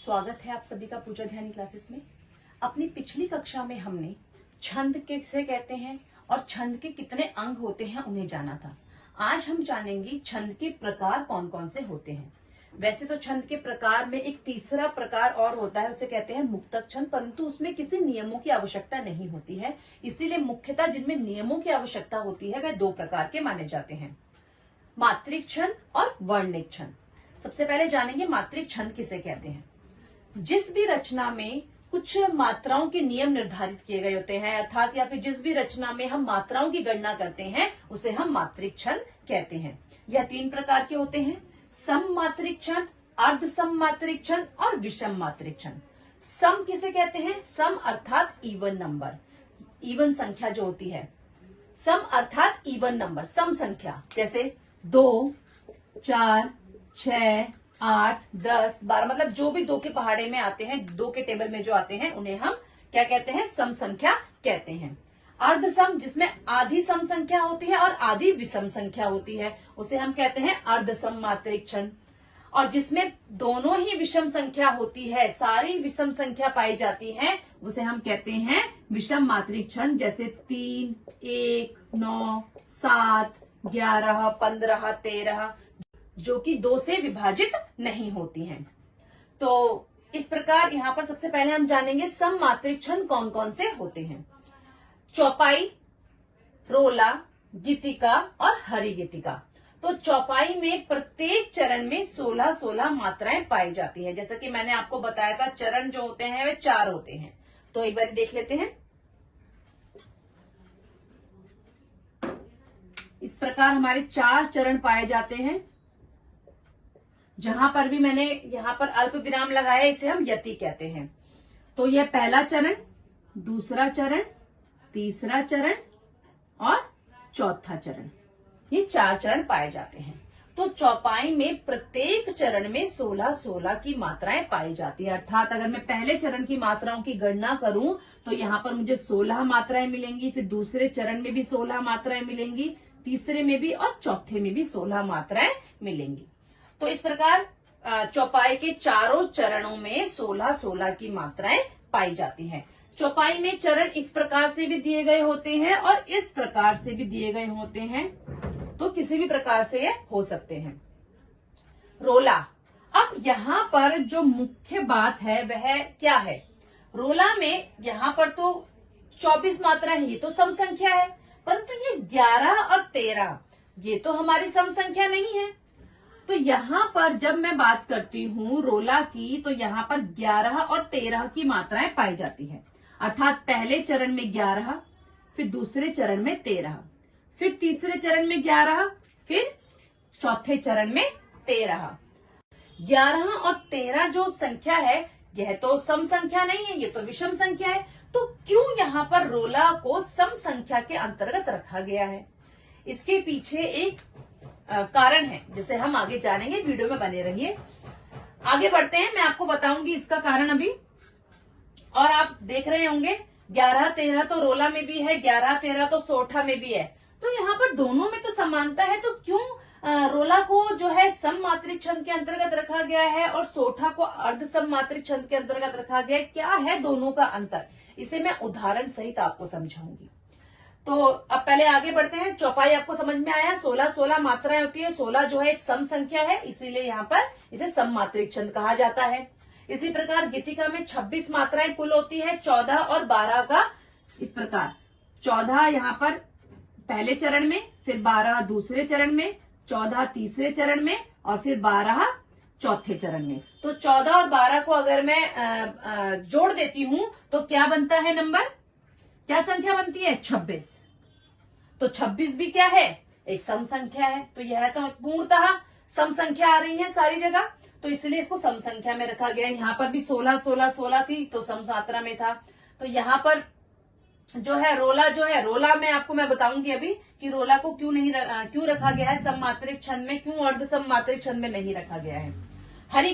स्वागत है आप सभी का पूजा ध्यानी क्लासेस में। अपनी पिछली कक्षा में हमने छंद किसे कहते हैं और छंद के कितने अंग होते हैं उन्हें जाना था। आज हम जानेंगे छंद के प्रकार कौन कौन से होते हैं। वैसे तो छंद के प्रकार में एक तीसरा प्रकार और होता है, उसे कहते हैं मुक्तक छंद, परंतु उसमें किसी नियमों की आवश्यकता नहीं होती है। इसीलिए मुख्यतः जिनमें नियमों की आवश्यकता होती है वह दो प्रकार के माने जाते हैं, मात्रिक छंद और वर्णिक छंद। सबसे पहले जानेंगे मात्रिक छंद किसे कहते हैं। जिस भी रचना में कुछ मात्राओं के नियम निर्धारित किए गए होते हैं, अर्थात या फिर जिस भी रचना में हम मात्राओं की गणना करते हैं उसे हम मात्रिक छंद कहते हैं। यह तीन प्रकार के होते हैं, सम मात्रिक छंद, अर्ध सम मात्रिक छंद और विषम मात्रिक छंद। सम किसे कहते हैं? सम अर्थात इवन नंबर, इवन संख्या जो होती है। सम अर्थात इवन नंबर, सम संख्या, जैसे 2, 4, 6, 8, 10, 12, मतलब जो भी दो के पहाड़े में आते हैं, दो के टेबल में जो आते हैं उन्हें हम क्या कहते हैं? सम संख्या कहते हैं। अर्ध सम, जिसमें आधी सम संख्या होती है और आधी विषम संख्या होती है, उसे हम कहते हैं अर्ध सम मात्रिक छंद। और जिसमें दोनों ही विषम संख्या होती है, सारी विषम संख्या पाई जाती है, उसे हम कहते हैं विषम मात्रिक छंद। जैसे 3, 1, 9, 7, 11, 15, 13, जो कि 2 से विभाजित नहीं होती हैं। तो इस प्रकार यहाँ पर सबसे पहले हम जानेंगे सम मात्रिक छंद कौन कौन से होते हैं। चौपाई, रोला, गीतिका और हरि गीतिका। तो चौपाई में प्रत्येक चरण में 16-16 मात्राएं पाई जाती है। जैसा कि मैंने आपको बताया था, चरण जो होते हैं वे 4 होते हैं। तो एक बार देख लेते हैं। इस प्रकार हमारे 4 चरण पाए जाते हैं। जहां पर भी मैंने यहां पर अल्प विराम लगाया, इसे हम यति कहते हैं। तो यह पहला चरण, दूसरा चरण, तीसरा चरण और चौथा चरण, ये 4 चरण पाए जाते हैं। तो चौपाई में प्रत्येक चरण में 16-16 की मात्राएं पाई जाती है। अर्थात अगर मैं पहले चरण की मात्राओं की गणना करूं तो यहां पर मुझे 16 मात्राएं मिलेंगी, फिर दूसरे चरण में भी 16 मात्राएं मिलेंगी, तीसरे में भी और चौथे में भी 16 मात्राएं मिलेंगी। तो इस प्रकार चौपाई के चारों चरणों में 16-16 की मात्राएं पाई जाती हैं। चौपाई में चरण इस प्रकार से भी दिए गए होते हैं और इस प्रकार से भी दिए गए होते हैं, तो किसी भी प्रकार से ये हो सकते हैं। रोला, अब यहाँ पर जो मुख्य बात है वह क्या है? रोला में यहाँ पर तो 24 मात्रा ही तो सम संख्या है, परंतु ये 11 और 13 ये तो हमारी सम संख्या नहीं है। तो यहाँ पर जब मैं बात करती हूँ रोला की, तो यहाँ पर 11 और 13 की मात्राएं पाई जाती है। अर्थात पहले चरण में 11, फिर दूसरे चरण में 13, फिर तीसरे चरण में 11, फिर चौथे चरण में 13। 11 और 13 जो संख्या है यह तो सम संख्या नहीं है, ये तो विषम संख्या है। तो क्यों यहाँ पर रोला को सम संख्या के अंतर्गत रखा गया है? इसके पीछे एक कारण है, जिसे हम आगे जानेंगे। वीडियो में बने रहिए। आगे बढ़ते हैं, मैं आपको बताऊंगी इसका कारण अभी। और आप देख रहे होंगे 11-13 तो रोला में भी है, 11-13 तो सोठा में भी है। तो यहाँ पर दोनों में तो समानता है, तो क्यों रोला को जो है सम मात्रिक छंद के अंतर्गत रखा गया है और सोठा को अर्ध सम मात्रिक छंद के अंतर्गत रखा गया है? क्या है दोनों का अंतर, इसे मैं उदाहरण सहित आपको समझाऊंगी। तो अब पहले आगे बढ़ते हैं। चौपाई आपको समझ में आया, 16-16 मात्राएं होती है। 16 जो है एक सम संख्या है, इसीलिए यहाँ पर इसे सम मात्रिक छंद कहा जाता है। इसी प्रकार गीतिका में 26 मात्राएं कुल होती है, 14 और 12 का इस प्रकार 14 यहाँ पर पहले चरण में, फिर 12 दूसरे चरण में, 14 तीसरे चरण में और फिर 12 चौथे चरण में। तो 14 और 12 को अगर मैं जोड़ देती हूं तो क्या बनता है नंबर, क्या संख्या बनती है? 26। तो 26 भी क्या है? एक सम संख्या है। तो यह तो पूर्णतः सम संख्या आ रही है सारी जगह, तो इसलिए इसको सम संख्या में रखा गया। यहाँ पर भी 16-16-16 थी तो सम मात्रा में था। तो यहाँ पर जो है रोला में आपको मैं बताऊंगी अभी कि रोला को क्यों रखा गया है सम मात्रिक छंद में, क्यों अर्ध सम मात्रिक छंद में नहीं रखा गया है। हरि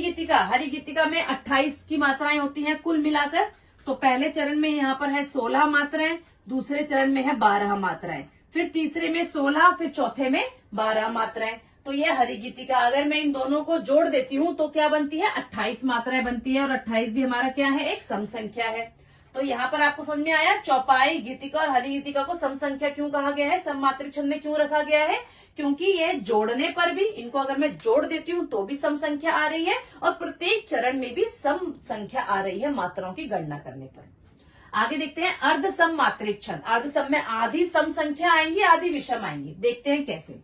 गीतिका में 28 की मात्राएं होती हैं कुल मिलाकर। तो पहले चरण में यहाँ पर है 16 मात्राएं, दूसरे चरण में है 12 मात्राएं, फिर तीसरे में 16, फिर चौथे में 12 मात्राएं। तो ये हरी गीतिका। अगर मैं इन दोनों को जोड़ देती हूँ तो क्या बनती है, 28 मात्राएं बनती है, और 28 भी हमारा क्या है, एक सम संख्या है। तो यहाँ पर आपको समझ में आया, चौपाई, गीतिका और हरी गीतिका को सम संख्या क्यों कहा गया है, सममात्रिक छंद में क्यों रखा गया है, क्योंकि ये जोड़ने पर भी, इनको अगर मैं जोड़ देती हूँ तो भी सम संख्या आ रही है, और प्रत्येक चरण में भी सम संख्या आ रही है मात्राओं की गणना करने पर। आगे देखते हैं अर्ध सम मात्रिक छंद। अर्ध सम में आधी सम संख्या आएंगी, आधी विषम आएंगी। देखते हैं कैसे।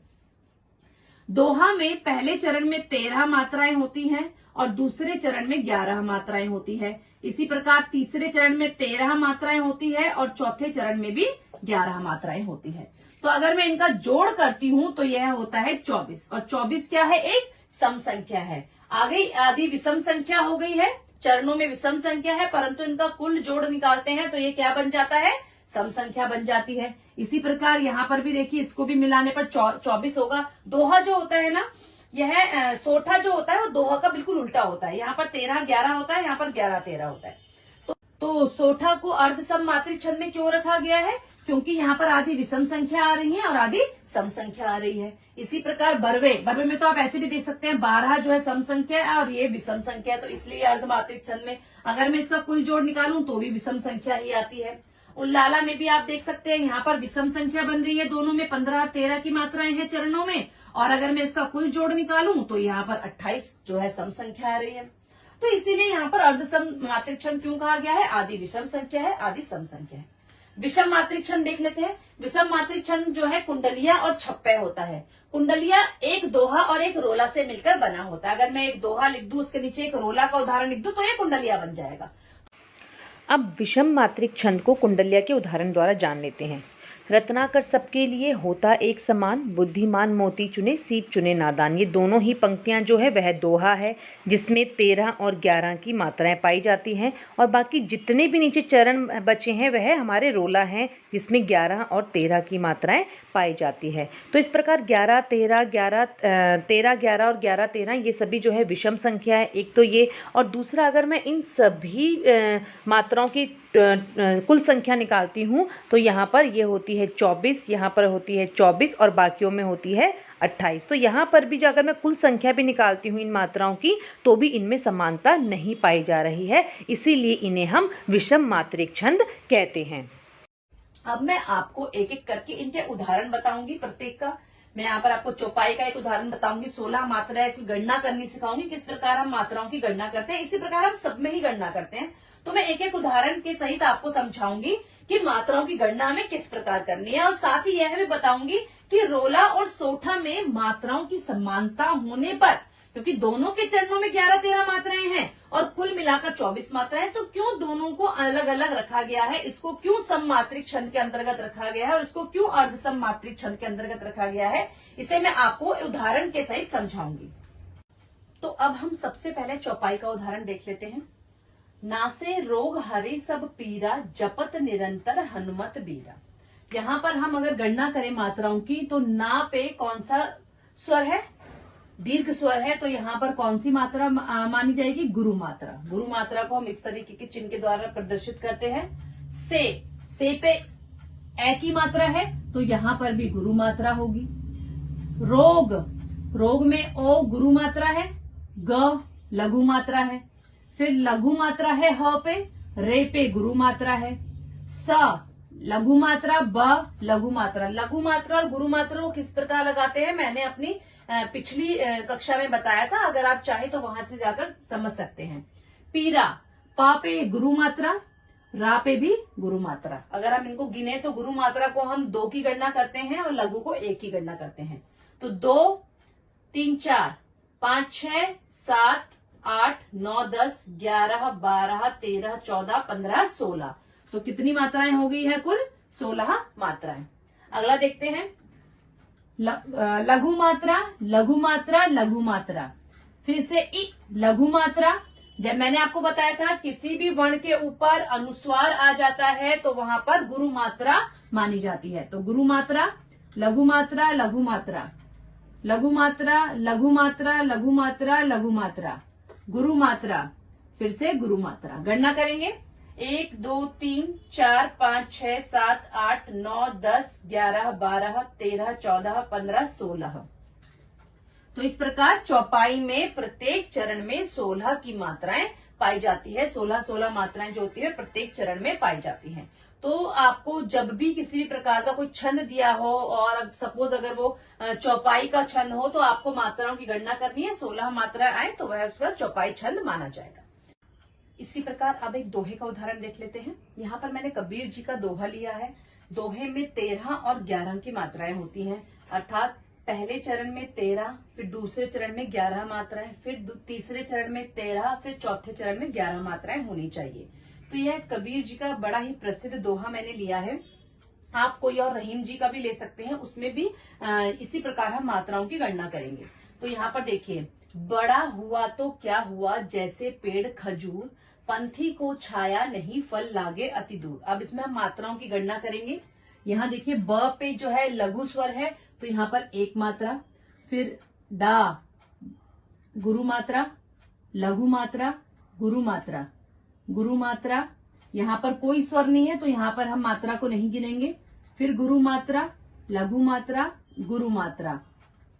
दोहा में पहले चरण में 13 मात्राएं होती हैं और दूसरे चरण में 11 मात्राएं होती है। इसी प्रकार तीसरे चरण में 13 मात्राएं होती है और चौथे चरण में भी 11 मात्राएं होती है। तो अगर मैं इनका जोड़ करती हूं तो यह होता है 24, और 24 क्या है, एक सम संख्या है। आगे आधी विषम संख्या हो गई है, चरणों में विषम संख्या है, परंतु इनका कुल जोड़ निकालते हैं तो ये क्या बन जाता है, सम संख्या बन जाती है। इसी प्रकार यहाँ पर भी देखिए, इसको भी मिलाने पर 24 होगा। दोहा जो होता है ना, यह सोठा जो होता है वो दोहा का बिल्कुल उल्टा होता है। यहाँ पर 13-11 होता है, यहाँ पर 11-13 होता है। तो सोठा को अर्ध सम मात्रिक छंद में क्यों रखा गया है, क्योंकि यहाँ पर आधी विषम संख्या आ रही है और आधी सम संख्या आ रही है। इसी प्रकार बरवे में तो आप ऐसे भी देख सकते हैं, 12 जो है सम संख्या है और ये विषम संख्या है, तो इसलिए अर्ध मात्रिक छंद में अगर मैं इसका कुल जोड़ निकालूं तो भी विषम संख्या ही आती है। उल्लाला में भी आप देख सकते हैं, यहाँ पर विषम संख्या बन रही है, दोनों में 15 और 13 की मात्राएं हैं चरणों में, और अगर मैं इसका कुल जोड़ निकालूं तो यहाँ पर 28 जो है सम संख्या आ रही है। तो इसीलिए यहाँ पर अर्ध सम मात्रिक छंद क्यों कहा गया है, आधी विषम संख्या है, आधी सम संख्या है। विषम मात्रिक छंद देख लेते हैं। विषम मात्रिक छंद जो है कुंडलिया और छप्पे होता है। कुंडलिया एक दोहा और एक रोला से मिलकर बना होता है। अगर मैं एक दोहा लिख दूं, उसके नीचे एक रोला का उदाहरण लिख दूं, तो ये कुंडलिया बन जाएगा। अब विषम मात्रिक छंद को कुंडलिया के उदाहरण द्वारा जान लेते हैं। रत्नाकर सबके लिए होता एक समान, बुद्धिमान मोती चुने सीप चुने नादान। ये दोनों ही पंक्तियां जो है वह दोहा है, जिसमें 13 और 11 की मात्राएं पाई जाती हैं, और बाकी जितने भी नीचे चरण बचे हैं वह हमारे रोला हैं, जिसमें 11 और 13 की मात्राएं पाई जाती है। तो इस प्रकार 11 13 11 13 11 और 11 13 ये सभी जो है विषम संख्या है, एक तो ये। और दूसरा, अगर मैं इन सभी मात्राओं की कुल संख्या निकालती हूँ तो यहाँ पर ये होती है 24, यहाँ पर होती है 24 और बाकियों में होती है 28। तो यहाँ पर भी अगर मैं कुल संख्या भी निकालती हूँ इन मात्राओं की तो भी इनमें समानता नहीं पाई जा रही है, इसीलिए इन्हें हम विषम मात्रिक छंद कहते हैं। अब मैं आपको एक एक करके इनके उदाहरण बताऊंगी प्रत्येक का। मैं यहाँ पर आपको चौपाई का एक उदाहरण बताऊंगी, 16 मात्राएं की गणना करनी सिखाऊंगी, किस प्रकार हम मात्राओं की गणना करते हैं। इसी प्रकार हम सब में ही गणना करते हैं। तो मैं एक एक उदाहरण के सहित आपको समझाऊंगी कि मात्राओं की गणना हमें किस प्रकार करनी है, और साथ ही यह भी बताऊंगी कि रोला और सोठा में मात्राओं की समानता होने पर, क्योंकि दोनों के चरणों में 11-13 मात्राएं हैं और कुल मिलाकर 24 मात्राएं, तो क्यों दोनों को अलग अलग रखा गया है, इसको क्यों सम मात्रिक छंद के अंतर्गत रखा गया है और इसको क्यों अर्ध सम मात्रिक छंद के अंतर्गत रखा गया है, इसे मैं आपको उदाहरण के सहित समझाऊंगी। तो अब हम सबसे पहले चौपाई का उदाहरण देख लेते हैं। नासे रोग हरे सब पीरा, जपत निरंतर हनुमत बीरा। यहाँ पर हम अगर गणना करें मात्राओं की तो ना पे कौन सा स्वर है, दीर्घ स्वर है, तो यहाँ पर कौन सी मात्रा मानी जाएगी, गुरु मात्रा। गुरु मात्रा को हम इस तरीके के चिन्ह के द्वारा प्रदर्शित करते हैं। से पे ए की मात्रा है तो यहाँ पर भी गुरु मात्रा होगी। रोग में ओ गुरु मात्रा है, ग लघु मात्रा है, फिर लघु मात्रा है ह पे, रे पे गुरु मात्रा है, स लघु मात्रा, ब लघु मात्रा। लघु मात्रा और गुरु मात्रा को किस प्रकार लगाते हैं मैंने अपनी पिछली कक्षा में बताया था, अगर आप चाहे तो वहां से जाकर समझ सकते हैं। पीरा, पा पे गुरु मात्रा, रा पे भी गुरु मात्रा। अगर हम इनको गिने तो गुरु मात्रा को हम 2 की गणना करते हैं और लघु को 1 की गणना करते हैं। तो 2 3 4 5 6 7 8 9 10 11 12 13 14 15 16। तो कितनी मात्राएं हो गई है, कुल 16 मात्राएं। अगला देखते हैं, लघु मात्रा लघु मात्रा लघु मात्रा, फिर से इ लघु मात्रा। जब मैंने आपको बताया था किसी भी वर्ण के ऊपर अनुस्वार आ जाता है तो वहां पर गुरु मात्रा मानी जाती है। तो गुरु मात्रा, लघु मात्रा, लघु मात्रा, लघु मात्रा, लघु मात्रा, लघु मात्रा, लघु मात्रा, गुरु मात्रा, फिर से गुरु मात्रा। गणना करेंगे 1 2 3 4 5 6 7 8 9 10 11 12 13 14 15 16। तो इस प्रकार चौपाई में प्रत्येक चरण में 16 की मात्राएं पाई जाती है। 16 मात्राएं जो होती है प्रत्येक चरण में पाई जाती हैं। तो आपको जब भी किसी भी प्रकार का कोई छंद दिया हो और सपोज अगर वो चौपाई का छंद हो तो आपको मात्राओं की गणना करनी है। 16 मात्राएं आए तो वह उसका चौपाई छंद माना जाएगा। इसी प्रकार अब एक दोहे का उदाहरण देख लेते हैं। यहाँ पर मैंने कबीर जी का दोहा लिया है। दोहे में 13 और 11 की मात्राएं होती हैं, अर्थात पहले चरण में 13, फिर दूसरे चरण में 11 मात्राएं, फिर तीसरे चरण में 13, फिर चौथे चरण में 11 मात्राएं होनी चाहिए। तो यह कबीर जी का बड़ा ही प्रसिद्ध दोहा मैंने लिया है। आप कोई और रहीम जी का भी ले सकते हैं, उसमें भी इसी प्रकार हम मात्राओं की गणना करेंगे। तो यहाँ पर देखिए, बड़ा हुआ तो क्या हुआ जैसे पेड़ खजूर, पंथी को छाया नहीं फल लागे अति दूर। अब इसमें हम मात्राओं की गणना करेंगे। यहाँ देखिए ब पे जो है लघु स्वर है तो यहाँ पर 1 मात्रा, फिर डा गुरु मात्रा, लघु मात्रा, गुरु मात्रा, गुरु मात्रा। यहाँ पर कोई स्वर नहीं है तो यहाँ पर हम मात्रा को नहीं गिनेंगे। फिर गुरु मात्रा, लघु मात्रा, गुरु मात्रा,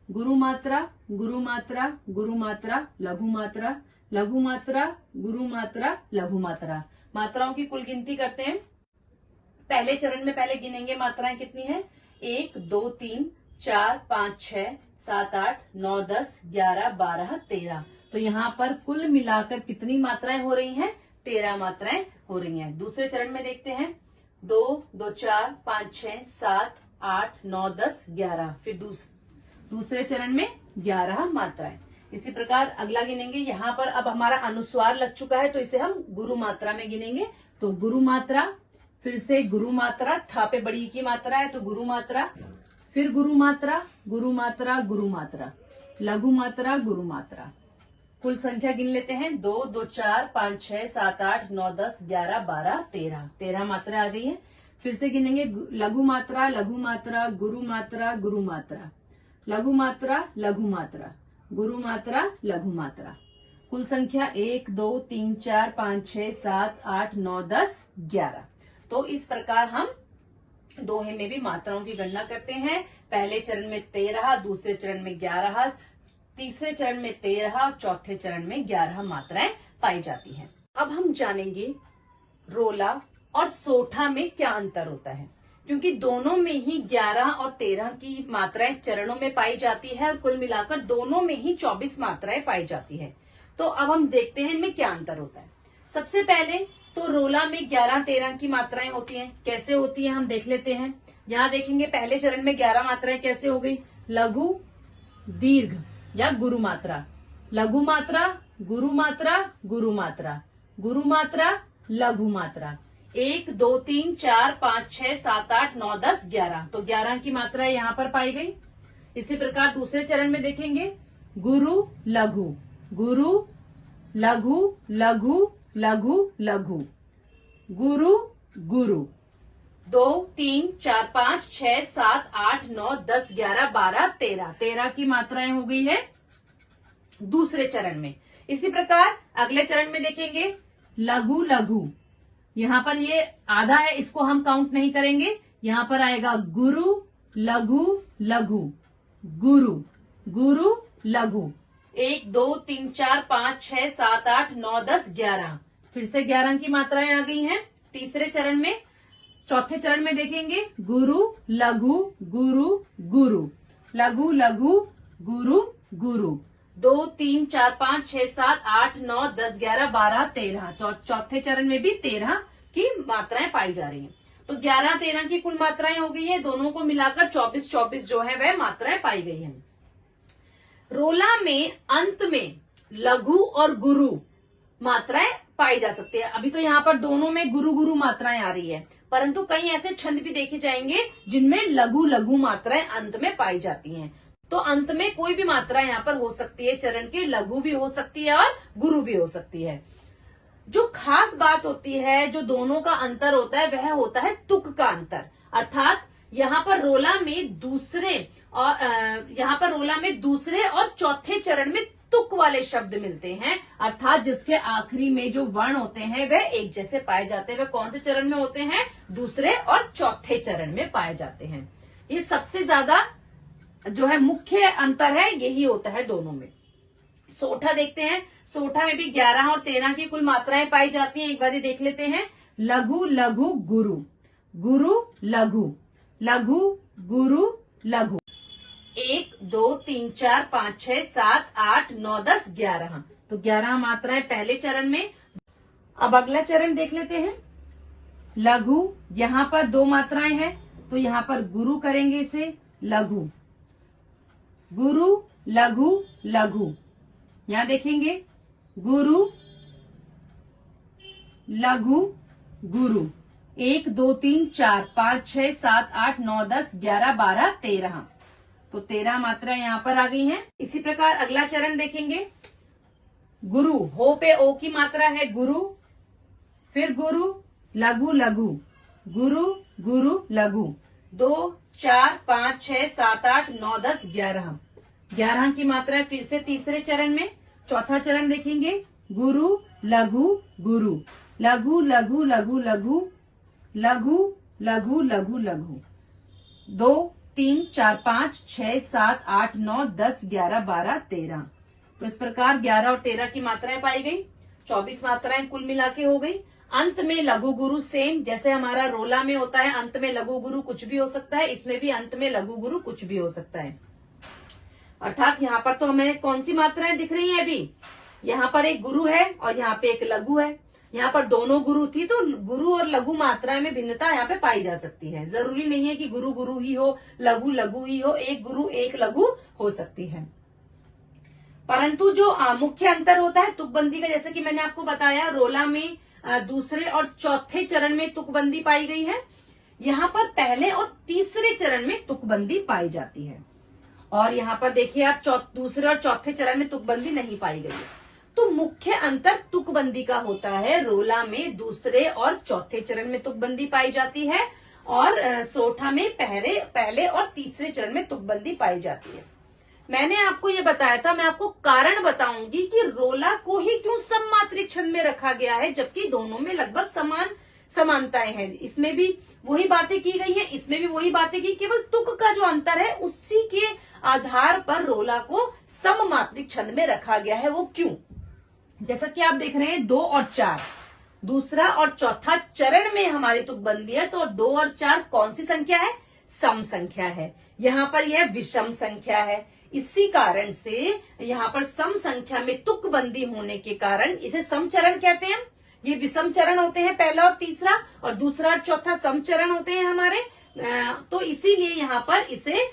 गुरु मात्रा, गुरु मात्रा, गुरु मात्रा, लघु मात्रा, लघु मात्रा, गुरु मात्रा, लघु मात्रा। मात्राओं की कुल गिनती करते हैं। पहले चरण में पहले गिनेंगे मात्राएं कितनी है। 1 2 3 4 5 6 7 8 9 10 11 12 13। तो यहाँ पर कुल मिलाकर कितनी मात्राएं हो रही हैं? 13 मात्राएं हो रही हैं। दूसरे चरण में देखते हैं 2 2 4 5 6 7 8 9 10 11। फिर दूसरे चरण में 11 मात्राएं। इसी प्रकार अगला गिनेंगे। यहाँ पर अब हमारा अनुस्वार लग चुका है तो इसे हम गुरु मात्रा में गिनेंगे। तो गुरु मात्रा, फिर से गुरु मात्रा, था पे बड़ी की मात्रा है तो गुरु मात्रा, फिर गुरु मात्रा, गुरु मात्रा, गुरु मात्रा, लघु मात्रा, गुरु मात्रा। कुल संख्या गिन लेते हैं। 2 2 4 5 6 7 8 9 10 11 12 13। 13 मात्रा आ गई है। फिर से गिनेंगे। लघु मात्रा, लघु मात्रा, गुरु मात्रा, गुरु मात्रा, लघु मात्रा, लघु मात्रा, गुरु मात्रा, लघु मात्रा। कुल संख्या 1 2 3 4 5 6 7 8 9 10 11। तो इस प्रकार हम दोहे में भी मात्राओं की गणना करते हैं। पहले चरण में 13, दूसरे चरण में 11, तीसरे चरण में 13, चौथे चरण में 11 मात्राएं पाई जाती हैं। अब हम जानेंगे रोला और सोठा में क्या अंतर होता है, क्योंकि दोनों में ही 11 और 13 की मात्राएं चरणों में पाई जाती है और कुल मिलाकर दोनों में ही 24 मात्राएं पाई जाती है। तो अब हम देखते हैं इनमें क्या अंतर होता है। सबसे पहले तो रोला में 11 13 की मात्राएं होती हैं। कैसे होती है हम देख लेते हैं। यहाँ देखेंगे पहले चरण में 11 मात्राएं कैसे हो गई। लघु, दीर्घ या गुरु मात्रा, लघु मात्रा, गुरु मात्रा, गुरु मात्रा, गुरु मात्रा, लघु मात्रा। 1 2 3 4 5 6 7 8 9 10 11। तो 11 की मात्रा यहाँ पर पाई गई। इसी प्रकार दूसरे चरण में देखेंगे गुरु, लघु, गुरु, लघु, लघु, लघु, लघु, गुरु, गुरु। 2 3 4 5 6 7 8 9 10 11 12 13। 13 की मात्राएं हो गई है दूसरे चरण में। इसी प्रकार अगले चरण में देखेंगे लघु, लघु। यहाँ पर ये आधा है, इसको हम काउंट नहीं करेंगे। यहाँ पर आएगा गुरु, लघु, लघु, गुरु, गुरु, लघु। 1 2 3 4 5 6 7 8 9 10 11। फिर से 11 की मात्राएं आ गई हैं तीसरे चरण में। चौथे चरण में देखेंगे गुरु, लघु, गुरु, गुरु, लघु, लघु, गुरु, गुरु। 2 3 4 5 6 7 8 9 10 11 12 13। तो चौथे चरण में भी 13 की मात्राएं पाई जा रही हैं। तो 11 13 की कुल मात्राएं हो गई है। दोनों को मिलाकर 24 24 जो है वह मात्राएं पाई गई हैं। रोला में अंत में लघु और गुरु मात्राएं पाई जा सकती है। अभी तो यहाँ पर दोनों में गुरु गुरु मात्राएं आ रही है, परंतु कई ऐसे छंद भी देखे जाएंगे जिनमें लघु लघु मात्राएं अंत में पाई जाती हैं। तो अंत में कोई भी मात्रा यहाँ पर हो सकती है चरण की, लघु भी हो सकती है और गुरु भी हो सकती है। जो खास बात होती है, जो दोनों का अंतर होता है, वह होता है तुक का अंतर। अर्थात यहाँ पर रोला में दूसरे और चौथे चरण में तुक वाले शब्द मिलते हैं। अर्थात जिसके आखिरी में जो वर्ण होते हैं वह एक जैसे पाए जाते हैं। वह कौन से चरण में होते हैं? दूसरे और चौथे चरण में पाए जाते हैं। ये सबसे ज्यादा जो है मुख्य अंतर है यही होता है दोनों में। सोठा देखते हैं, सोठा में भी 11 और 13 की कुल मात्राएं पाई जाती हैं। एक बार देख लेते हैं। लघु लघु गुरु, गुरु लघु, लघु गुरु लघु। 1 2 3 4 5 6 7 8 9 10 11। तो 11 मात्राएं पहले चरण में। अब अगला चरण देख लेते हैं। लघु, यहां पर 2 मात्राएं हैं तो यहां पर गुरु करेंगे इसे, लघु, गुरु लघु लघु। यहां देखेंगे गुरु लघु गुरु। 1 2 3 4 5 6 7 8 9 10 11 12 13। तो 13 मात्रा यहां पर आ गई हैं। इसी प्रकार अगला चरण देखेंगे। गुरु, हो पे ओ की मात्रा है गुरु, फिर गुरु लघु लघु, गुरु गुरु लघु। 2 4 5 6 7 8 9 10 11। 11 की मात्रा है फिर से तीसरे चरण में। चौथा चरण देखेंगे। गुरु लघु गुरु, लघु लघु लघु लघु, लघु लघु लघु लघु। 2 3 4 5 6 7 8 9 10 11 12 13। तो इस प्रकार 11 और 13 की मात्राएं पाई गई। 24 मात्राएं कुल मिला के हो गई। अंत में लघु गुरु सेम, जैसे हमारा रोला में होता है अंत में लघु गुरु कुछ भी हो सकता है, इसमें भी अंत में लघु गुरु कुछ भी हो सकता है। अर्थात यहाँ पर तो हमें कौन सी मात्राएं दिख रही है अभी? यहाँ पर एक गुरु है और यहाँ पे एक लघु है। यहाँ पर दोनों गुरु थी तो गुरु और लघु मात्राएं में भिन्नता यहाँ पे पाई जा सकती है। जरूरी नहीं है कि गुरु गुरु ही हो, लघु लघु ही हो, एक गुरु एक लघु हो सकती है। परंतु जो मुख्य अंतर होता है तुकबंदी का, जैसे कि मैंने आपको बताया रोला में दूसरे और चौथे चरण में तुकबंदी पाई गई है। यहाँ पर पहले और तीसरे चरण में तुकबंदी पाई जाती है। और यहाँ पर देखिए आप दूसरे और चौथे चरण में तुकबंदी नहीं पाई गई है। तो मुख्य अंतर तुकबंदी का होता है। रोला में दूसरे और चौथे चरण में तुकबंदी पाई जाती है और सोठा में पहले और तीसरे चरण में तुकबंदी पाई जाती है। मैंने आपको ये बताया था, मैं आपको कारण बताऊंगी कि रोला को ही क्यों सममात्रिक छंद में रखा गया है, जबकि दोनों में लगभग समानताएं हैं। इसमें भी वही बातें की गई हैं, इसमें भी वही बातें की, केवल तुक का जो अंतर है उसी के आधार पर रोला को सममात्रिक छंद में रखा गया है। वो क्यों? जैसा कि आप देख रहे हैं 2 और 4 दूसरा और चौथा चरण में हमारी तुकबंदी है। तो 2 और 4 कौन सी संख्या है? सम संख्या है। यहाँ पर यह विषम संख्या है। इसी कारण से यहाँ पर सम संख्या में तुकबंदी होने के कारण इसे समचरण कहते हैं। ये विषम चरण होते हैं पहला और तीसरा, और दूसरा और चौथा समचरण होते हैं हमारे। तो इसीलिए यहाँ पर इसे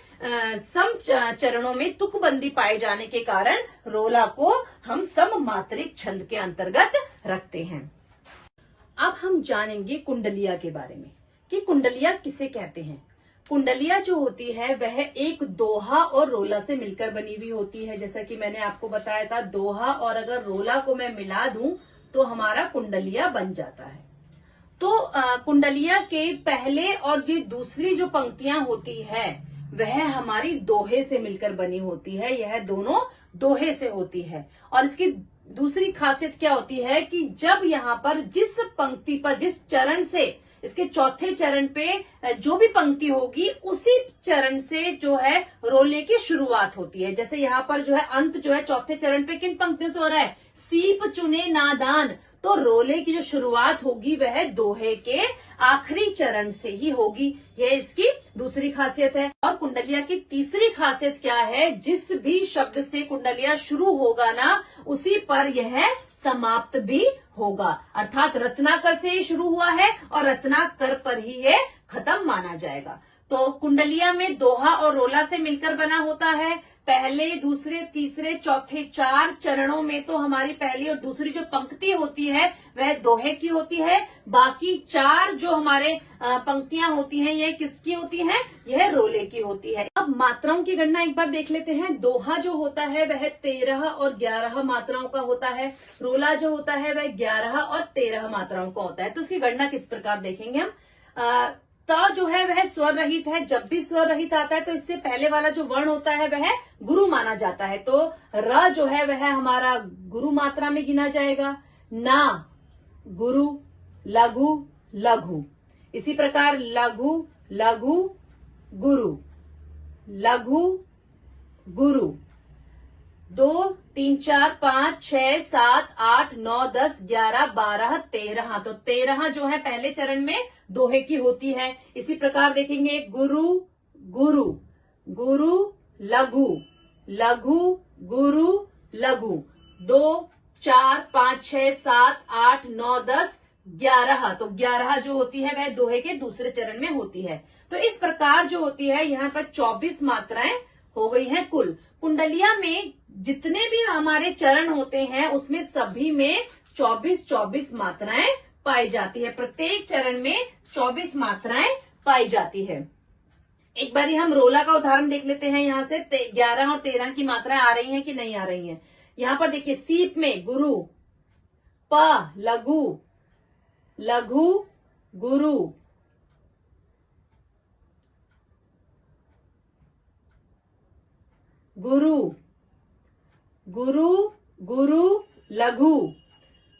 सम चरणों में तुकबंदी पाए जाने के कारण रोला को हम सममात्रिक छंद के अंतर्गत रखते हैं। अब हम जानेंगे कुंडलिया के बारे में कि कुंडलिया किसे कहते हैं। कुंडलिया जो होती है वह एक दोहा और रोला से मिलकर बनी हुई होती है। जैसा कि मैंने आपको बताया था, दोहा और अगर रोला को मैं मिला दूं तो हमारा कुंडलिया बन जाता है। तो कुंडलिया के पहले और जो दूसरी जो पंक्तियां होती है वह हमारी दोहे से मिलकर बनी होती है। यह दोनों दोहे से होती है। और इसकी दूसरी खासियत क्या होती है कि जब यहाँ पर जिस पंक्ति पर, जिस चरण से, इसके चौथे चरण पे जो भी पंक्ति होगी उसी चरण से जो है रोले की शुरुआत होती है। जैसे यहाँ पर जो है अंत जो है चौथे चरण पे किन पंक्तियों से हो रहा है? सीप चुने नादान। तो रोले की जो शुरुआत होगी वह दोहे के आखिरी चरण से ही होगी। यह इसकी दूसरी खासियत है। और कुंडलिया की तीसरी खासियत क्या है? जिस भी शब्द से कुंडलिया शुरू होगा ना उसी पर यह समाप्त भी होगा। अर्थात रत्नाकर से ही शुरू हुआ है और रत्नाकर पर ही ये खत्म माना जाएगा। तो कुंडलिया में दोहा और रोला से मिलकर बना होता है। पहले, दूसरे, तीसरे, चौथे 4 चरणों में तो हमारी पहली और दूसरी जो पंक्ति होती है वह दोहे की होती है। बाकी 4 जो हमारे पंक्तियां होती हैं यह किसकी होती हैं? यह रोले की होती है। अब मात्राओं की गणना एक बार देख लेते हैं। दोहा जो होता है वह 13 और 11 मात्राओं का होता है। रोला जो होता है वह 11 और 13 मात्राओं का होता है। तो उसकी गणना किस प्रकार देखेंगे हम। त जो है वह स्वर रहित है। जब भी स्वर रहित आता है तो इससे पहले वाला जो वर्ण होता है वह गुरु माना जाता है। तो र जो है वह हमारा गुरु मात्रा में गिना जाएगा। ना गुरु, लघु लघु। इसी प्रकार लघु लघु गुरु, लघु गुरु। 2 3 4 5 6 7 8 9 10 11 12 13। तो 13 जो है पहले चरण में दोहे की होती है। इसी प्रकार देखेंगे गुरु गुरु गुरु लघु लघु गुरु लघु। 2 4 5 6 7 8 9 10 11। तो 11 जो होती है वह दोहे के दूसरे चरण में होती है। तो इस प्रकार जो होती है यहाँ पर 24 मात्राएं हो गई हैं कुल। कुंडलिया में जितने भी हमारे चरण होते हैं उसमें सभी में 24 मात्राएं पाई जाती है। प्रत्येक चरण में 24 मात्राएं पाई जाती है। एक बारी हम रोला का उदाहरण देख लेते हैं। यहाँ से 11 और 13 की मात्राएं आ रही हैं कि नहीं आ रही हैं। यहाँ पर देखिए सीप में गुरु, प लघु लघु गुरु, गुरु गुरु गुरु लघु।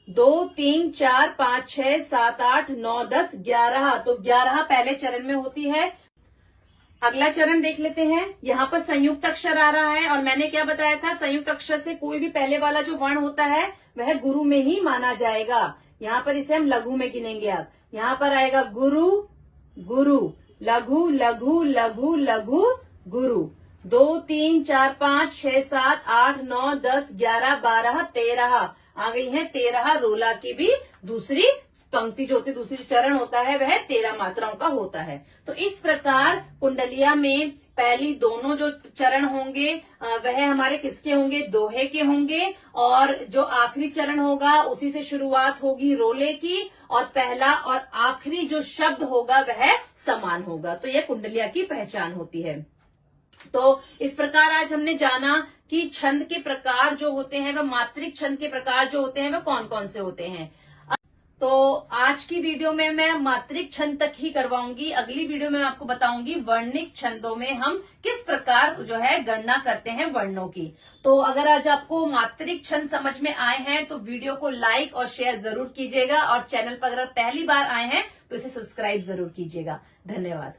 2 3 4 5 6 7 8 9 10 11। तो 11 पहले चरण में होती है। अगला चरण देख लेते हैं। यहाँ पर संयुक्त अक्षर आ रहा है और मैंने क्या बताया था, संयुक्त अक्षर से कोई भी पहले वाला जो वर्ण होता है वह गुरु में ही माना जाएगा। यहाँ पर इसे हम लघु में गिनेंगे। अब यहाँ पर आएगा गुरु गुरु लघु लघु लघु लघु गुरु। 2 3 4 5 6 7 8 9 10 11 12 13। आ गई है 13। रोला की भी दूसरी पंक्ति जो होती है, दूसरी चरण होता है वह 13 मात्राओं का होता है। तो इस प्रकार कुंडलिया में पहली दोनों जो चरण होंगे वह हमारे किसके होंगे, दोहे के होंगे। और जो आखिरी चरण होगा उसी से शुरुआत होगी रोले की, और पहला और आखिरी जो शब्द होगा वह समान होगा। तो यह कुंडलिया की पहचान होती है। तो इस प्रकार आज हमने जाना कि छंद के प्रकार जो होते हैं वह मात्रिक छंद के प्रकार जो होते हैं वह कौन कौन से होते हैं। तो आज की वीडियो में मैं मात्रिक छंद तक ही करवाऊंगी। अगली वीडियो में मैं आपको बताऊंगी वर्णिक छंदों में हम किस प्रकार जो है गणना करते हैं वर्णों की। तो अगर आज आपको मात्रिक छंद समझ में आए हैं तो वीडियो को लाइक और शेयर जरूर कीजिएगा, और चैनल पर अगर पहली बार आए हैं तो इसे सब्सक्राइब जरूर कीजिएगा। धन्यवाद।